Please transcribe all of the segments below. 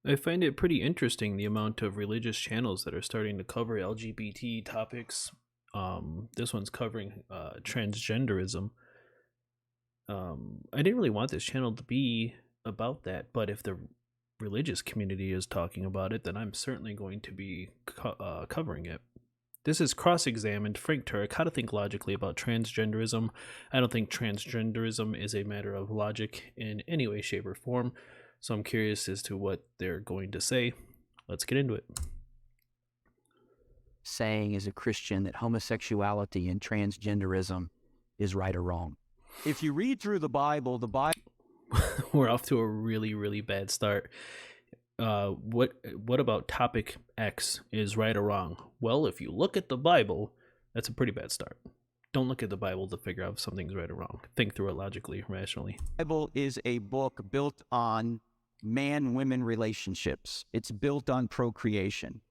I find it pretty interesting the amount of religious channels that are starting to cover LGBT topics. This one's covering transgenderism. I didn't really want this channel to be about that, but if the religious community is talking about it, then I'm certainly going to be covering it. This is cross-examined Frank Turek, how to think logically about transgenderism. I don't think transgenderism is a matter of logic in any way, shape, or form. So I'm curious as to what they're going to say. Let's get into it. Saying as a Christian that homosexuality and transgenderism is right or wrong. If you read through the Bible We're off to a really, really bad start. What about topic X is right or wrong? Well, if you look at the Bible, that's a pretty bad start. Don't look at the Bible to figure out if something's right or wrong. Think through it logically, rationally. The Bible is a book built on man-women relationships. It's built on procreation.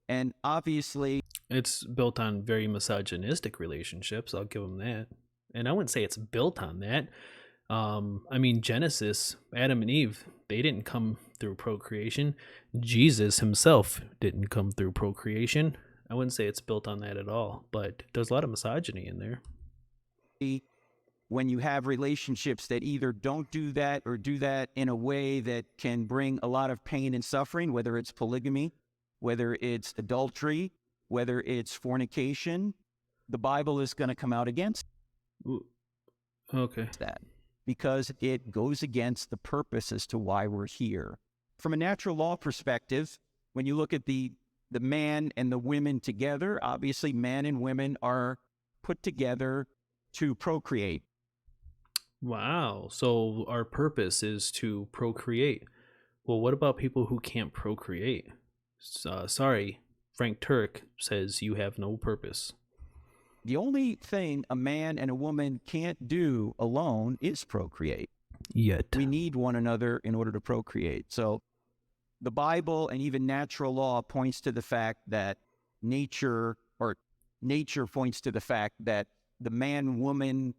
And obviously, it's built on very misogynistic relationships. I'll give them that. And I wouldn't say it's built on that. I mean, Genesis, Adam and Eve, they didn't come through procreation. Jesus himself didn't come through procreation. I wouldn't say it's built on that at all, but there's a lot of misogyny in there. When you have relationships that either don't do that or do that in a way that can bring a lot of pain and suffering, whether it's polygamy, whether it's adultery, whether it's fornication, the Bible is going to come out against that because it goes against the purpose as to why we're here. From a natural law perspective, when you look at the man and the women together, obviously man and women are put together to procreate. Wow. So our purpose is to procreate. Well, what about people who can't procreate? Sorry, Frank Turek says you have no purpose. The only thing a man and a woman can't do alone is procreate. Yet. We need one another in order to procreate. So the Bible and even natural law points to the fact that nature points to the fact that the man-woman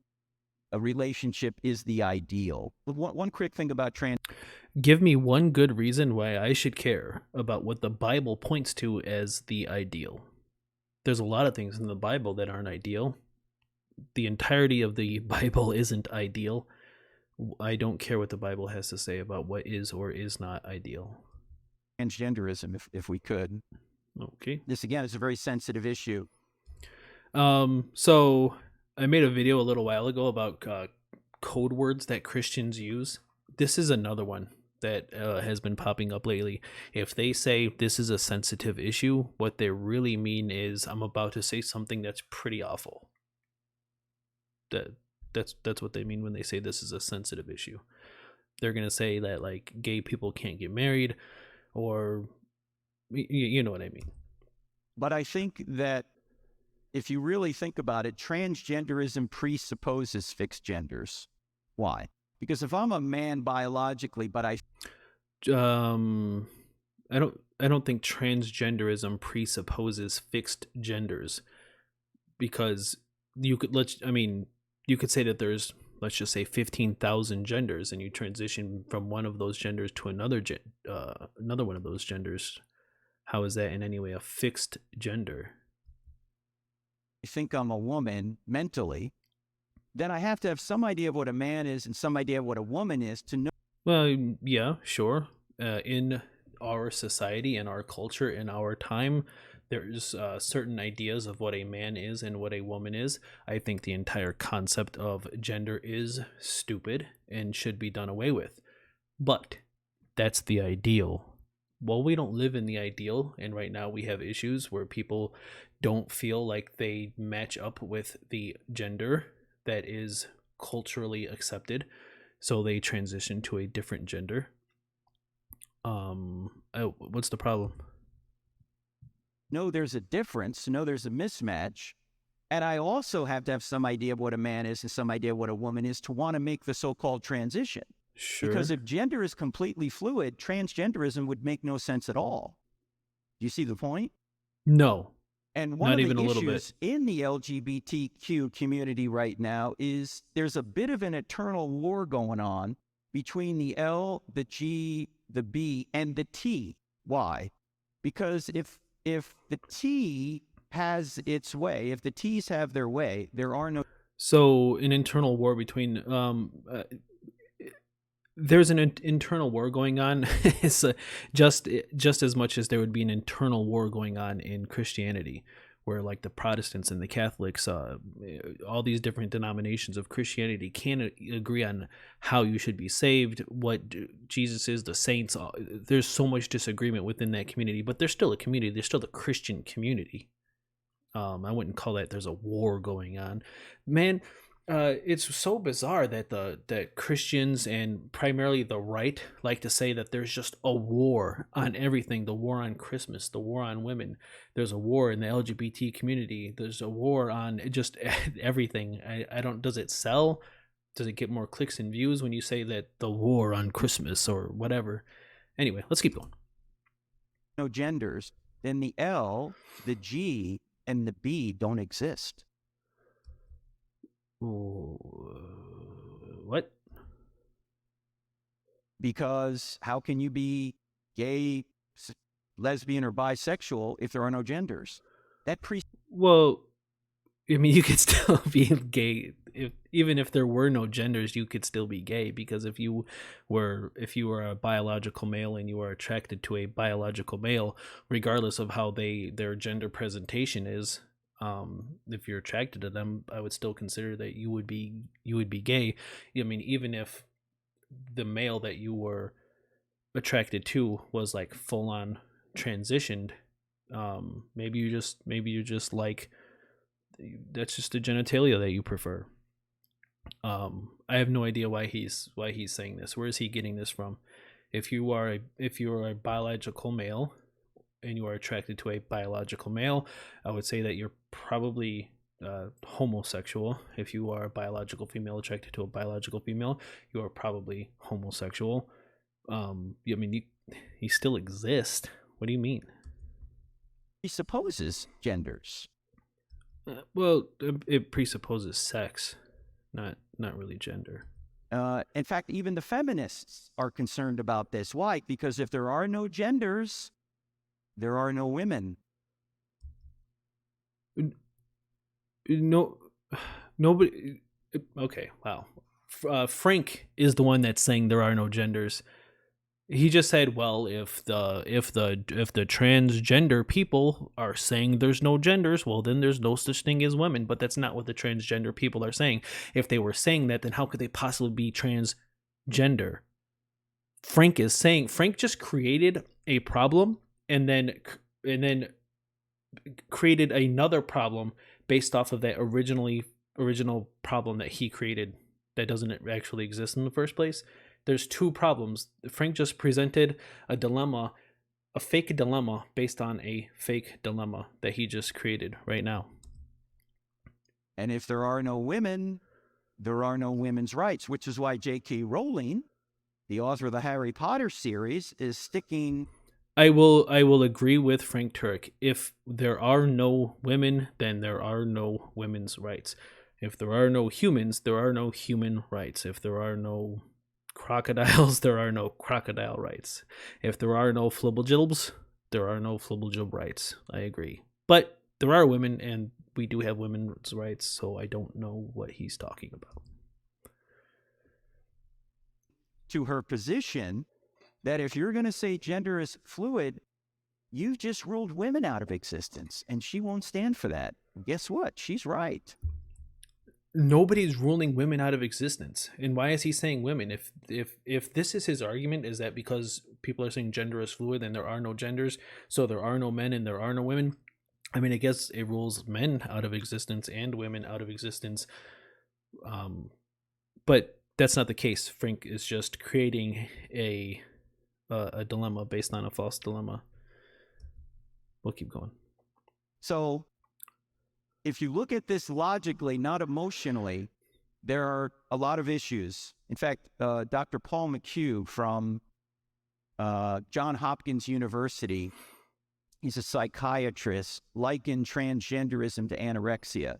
relationship is the ideal. One quick thing about Give me one good reason why I should care about what the Bible points to as the ideal. There's a lot of things in the Bible that aren't ideal. The entirety of the Bible isn't ideal. I don't care what the Bible has to say about what is or is not ideal. Transgenderism, if we could. Okay. This, again, is a very sensitive issue. So I made a video a little while ago about code words that Christians use. This is another one that has been popping up lately. If they say this is a sensitive issue, what they really mean is I'm about to say something that's pretty awful. That's what they mean when they say this is a sensitive issue. They're going to say that like gay people can't get married, or you know what I mean. But I think that if you really think about it, transgenderism presupposes fixed genders. Why? Because if I'm a man biologically, but I don't think transgenderism presupposes fixed genders, because you could say that there's, let's just say, 15,000 genders, and you transition from one of those genders to another one of those genders. How is that in any way a fixed gender? think I'm a woman mentally, then I have to have some idea of what a man is and some idea of what a woman is to know. Well, yeah, sure. In our society, in our culture, in our time, there's certain ideas of what a man is and what a woman is. I think the entire concept of gender is stupid and should be done away with. But that's the ideal. Well, we don't live in the ideal, and right now we have issues where people don't feel like they match up with the gender that is culturally accepted, so they transition to a different gender. What's the problem? No, there's a difference. No, there's a mismatch. And I also have to have some idea of what a man is and some idea of what a woman is to want to make the so-called transition. Sure. Because if gender is completely fluid, transgenderism would make no sense at all. Do you see the point? No. And one Not of even the a little issues in the LGBTQ community right now is there's a bit of an eternal war going on between the L, the G, the B, and the T. Why? Because if the T has its way, if the T's have their way, there are no So an internal war between there's an internal war going on. It's just as much as there would be an internal war going on in Christianity, where like the Protestants and the Catholics, all these different denominations of Christianity can't agree on how you should be saved, what Jesus is, the saints. There's so much disagreement within that community, but there's still a community. There's still the Christian community. I wouldn't call that there's a war going on, man. It's so bizarre that that Christians and primarily the right like to say that there's just a war on everything. The war on Christmas, the war on women. There's a war in the LGBT community. There's a war on just everything. I don't. Does it sell? Does it get more clicks and views when you say that the war on Christmas or whatever? Anyway, let's keep going. genders, then the L, the G, and the B don't exist. What? Because how can you be gay, lesbian, or bisexual if there are no genders? Well, I mean, you could still be gay even if there were no genders. You could still be gay, because if you were a biological male and you are attracted to a biological male, regardless of how their gender presentation is, if you're attracted to them, I would still consider that you would be gay. I mean, even if the male that you were attracted to was like full on transitioned, maybe you just like, that's just the genitalia that you prefer. I have no idea why he's saying this. Where is he getting this from? If you are a biological male and you are attracted to a biological male, I would say that you're probably homosexual. If you are a biological female attracted to a biological female, you are probably homosexual. I mean, you still exist. What do you mean? Presupposes genders. Well, it presupposes sex, not really gender. In fact, even the feminists are concerned about this. Why? Because if there are no genders, there are no women. No, nobody. Okay, wow. Frank is the one that's saying there are no genders. He just said, well, if the transgender people are saying there's no genders, well, then there's no such thing as women. But that's not what the transgender people are saying. If they were saying that, then how could they possibly be transgender? Frank just created a problem and then created another problem based off of that original problem that he created that doesn't actually exist in the first place. There's two problems. Frank just presented a dilemma, a fake dilemma based on a fake dilemma that he just created right now. And if there are no women, there are no women's rights, which is why J.K. Rowling, the author of the Harry Potter series, is sticking. I will agree with Frank Turek. If there are no women, then there are no women's rights. If there are no humans, there are no human rights. If there are no crocodiles, there are no crocodile rights. If there are no flibbeljilbs, there are no flibbeljilb rights. I agree. But there are women, and we do have women's rights, so I don't know what he's talking about. To her position that if you're going to say gender is fluid, you've just ruled women out of existence, and she won't stand for that. Guess what? She's right. Nobody's ruling women out of existence. And why is he saying women? If this is his argument, is that because people are saying gender is fluid and there are no genders, so there are no men and there are no women? I mean, I guess it rules men out of existence and women out of existence. But that's not the case. Frank is just creating a dilemma based on a false dilemma. We'll keep going. So if you look at this logically, not emotionally, there are a lot of issues. In fact, Dr. Paul McHugh from Johns Hopkins University, he's a psychiatrist, likened transgenderism to anorexia.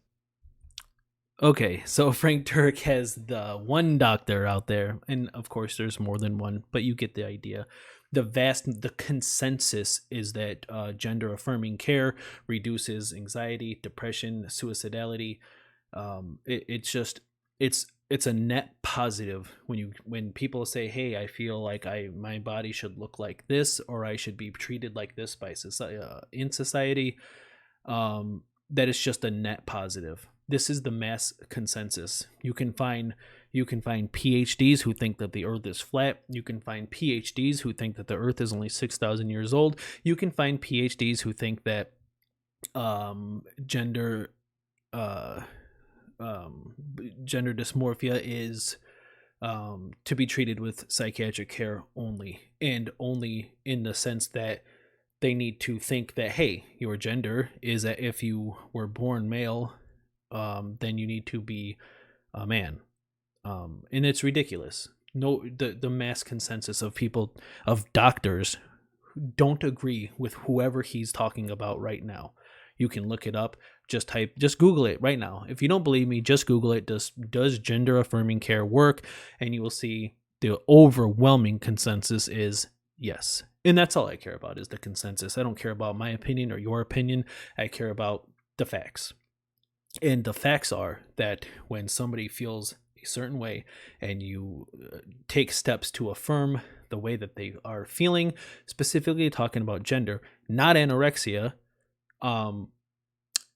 Okay, so Frank Turek has the one doctor out there, and of course there's more than one, but you get the idea. The consensus is that gender affirming care reduces anxiety, depression, suicidality. It's just it's a net positive when people say, "Hey, I feel like my body should look like this, or I should be treated like this by society in society." That is just a net positive. This is the mass consensus. You can find PhDs who think that the Earth is flat. You can find PhDs who think that the Earth is only 6,000 years old. You can find PhDs who think that gender uh, gender dysmorphia is to be treated with psychiatric care only, and only in the sense that they need to think that, hey, your gender is that if you were born male, then you need to be a man. And it's ridiculous. No, the mass consensus of people, of doctors, don't agree with whoever he's talking about right now. You can look it up. Just Google it right now. If you don't believe me, just Google it. Does gender affirming care work? And you will see the overwhelming consensus is yes. And that's all I care about is the consensus. I don't care about my opinion or your opinion. I care about the facts. And the facts are that when somebody feels a certain way and you take steps to affirm the way that they are feeling, specifically talking about gender, not anorexia, um,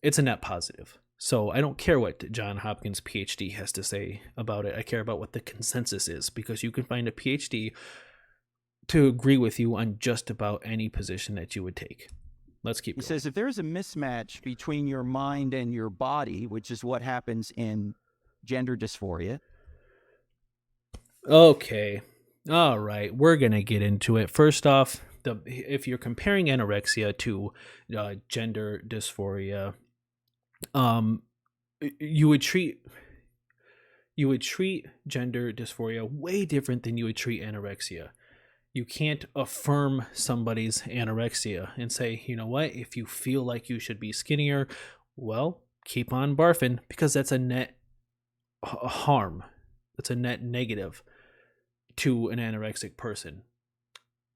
it's a net positive. So I don't care what John Hopkins PhD has to say about it. I care about what the consensus is, because you can find a PhD to agree with you on just about any position that you would take. Let's keep He going. says if there's a mismatch between your mind and your body, which is what happens in gender dysphoria. Okay. All right. We're going to get into it. First off, if you're comparing anorexia to gender dysphoria, um, you would treat gender dysphoria way different than you would treat anorexia. You can't affirm somebody's anorexia and say, you know what, if you feel like you should be skinnier, well, keep on barfing, because that's a net harm. That's a net negative to an anorexic person.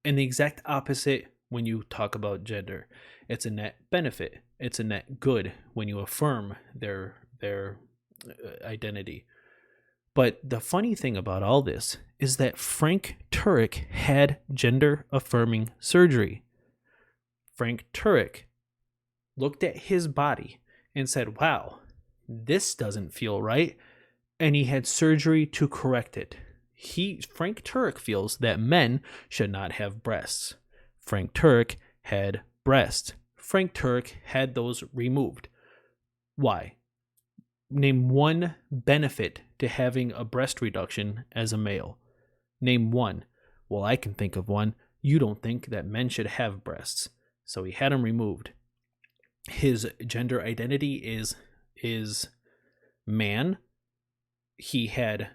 And the exact opposite when you talk about gender. It's a net benefit. It's a net good when you affirm their identity. But the funny thing about all this is that Frank Turek had gender affirming surgery. Frank Turek looked at his body and said, wow, this doesn't feel right. And he had surgery to correct it. Frank Turek feels that men should not have breasts. Frank Turek had breasts. Frank Turek had those removed. Why? Name one benefit to having a breast reduction as a male. Name one. Well, I can think of one. You don't think that men should have breasts. So he had them removed. His gender identity is man. He had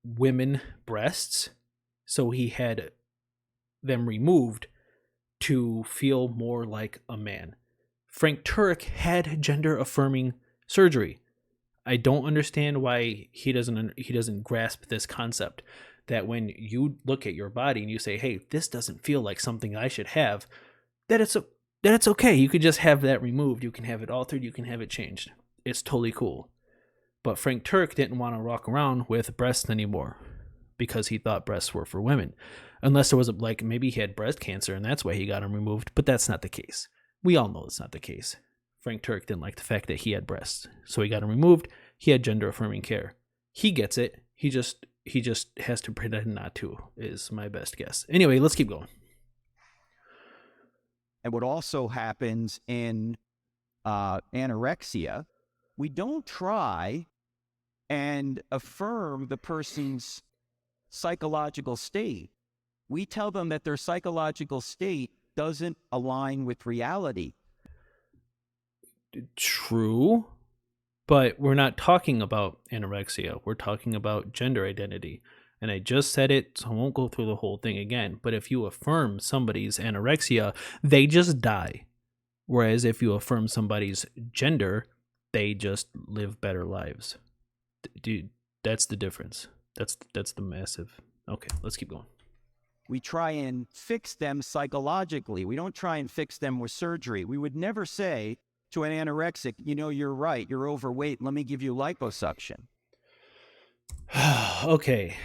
women breasts, so he had them removed to feel more like a man. Frank Turek had gender affirming surgery. I don't understand why he doesn't grasp this concept that when you look at your body and you say, "Hey, this doesn't feel like something I should have," that it's okay. You could just have that removed. You can have it altered. You can have it changed. It's totally cool. But Frank Turek didn't want to walk around with breasts anymore because he thought breasts were for women. Unless there was like maybe he had breast cancer and that's why he got them removed, but that's not the case. We all know it's not the case. Frank Turek didn't like the fact that he had breasts, so he got them removed. He had gender affirming care. He gets it. He just has to pretend not to, is my best guess. Anyway, let's keep going. And what also happens in anorexia, we don't try and affirm the person's psychological state. We tell them that their psychological state doesn't align with reality. True, but we're not talking about anorexia. We're talking about gender identity. And I just said it, so I won't go through the whole thing again. But if you affirm somebody's anorexia, they just die. Whereas if you affirm somebody's gender, they just live better lives. Dude, that's the difference. That's the massive. Okay, let's keep going. We try and fix them psychologically. We don't try and fix them with surgery. We would never say to an anorexic, you know, you're right, you're overweight, let me give you liposuction. Okay,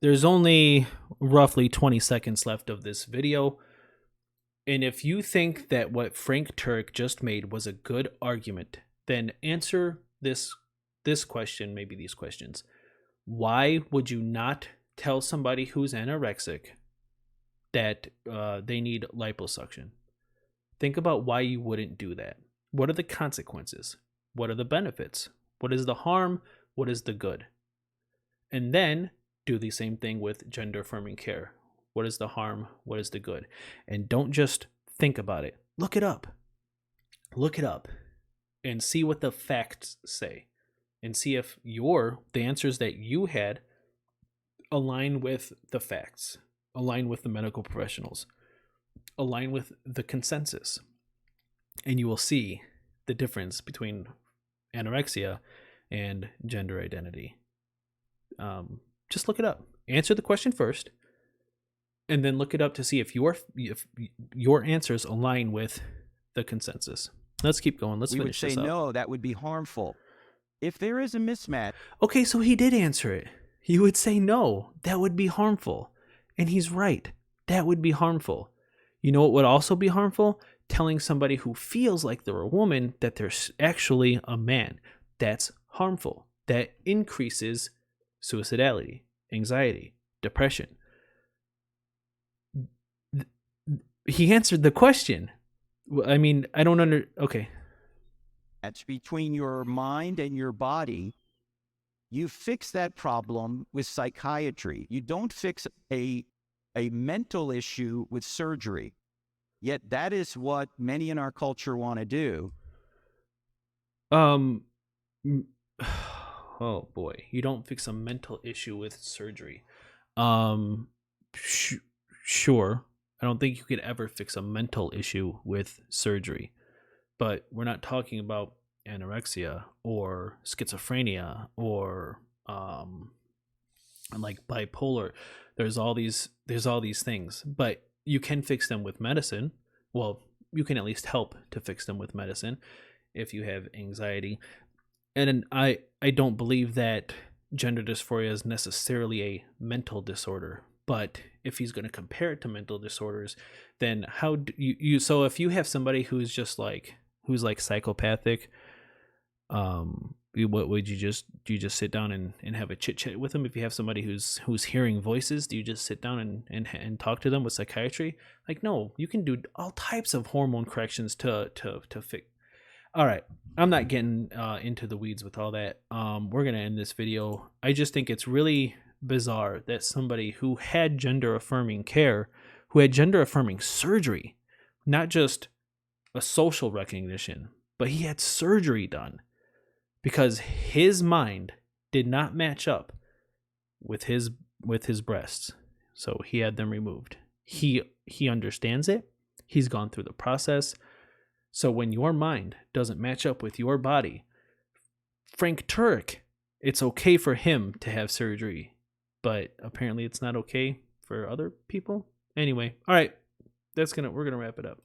there's only roughly 20 seconds left of this video. And if you think that what Frank Turek just made was a good argument, then answer this question, maybe these questions. Why would you not tell somebody who's anorexic that they need liposuction? Think about why you wouldn't do that. What are the consequences? What are the benefits? What is the harm? What is the good? And then do the same thing with gender affirming care. What is the harm? What is the good? And don't just think about it. Look it up. Look it up and see what the facts say, and see if the answers that you had align with the facts, align with the medical professionals, align with the consensus. And you will see the difference between anorexia and gender identity. Just look it up. Answer the question first, and then look it up to see if your answers align with the consensus. Let's keep going. Let's finish this up. We would say no, that would be harmful. If there is a mismatch. Okay, so he did answer it. He would say no, that would be harmful. And he's right. That would be harmful. You know what would also be harmful? Telling somebody who feels like they're a woman that they're actually a man. That's harmful. That increases suicidality, anxiety, depression. He answered the question. I mean, I don't okay. That's between your mind and your body. You fix that problem with psychiatry. You don't fix a mental issue with surgery. Yet that is what many in our culture want to do. Oh boy, you don't fix a mental issue with surgery. Sure. I don't think you could ever fix a mental issue with surgery. But we're not talking about anorexia or schizophrenia or like bipolar. There's all these things, but you can fix them with medicine. Well, you can at least help to fix them with medicine if you have anxiety. And I don't believe that gender dysphoria is necessarily a mental disorder. But if he's going to compare it to mental disorders, then how do you so if you have somebody who's just like psychopathic, what would you just sit down and have a chit chat with them? If you have somebody who's hearing voices, do you just sit down and talk to them with psychiatry? Like, no, you can do all types of hormone corrections to fix. All right, I'm not getting into the weeds with all that. We're gonna end this video. I just think it's really bizarre that somebody who had gender affirming care, who had gender affirming surgery, not just a social recognition, but he had surgery done because his mind did not match up with his breasts. So he had them removed. He understands it. He's gone through the process. So when your mind doesn't match up with your body, Frank Turek, it's okay for him to have surgery, but apparently it's not okay for other people. Anyway, all right, we're gonna wrap it up.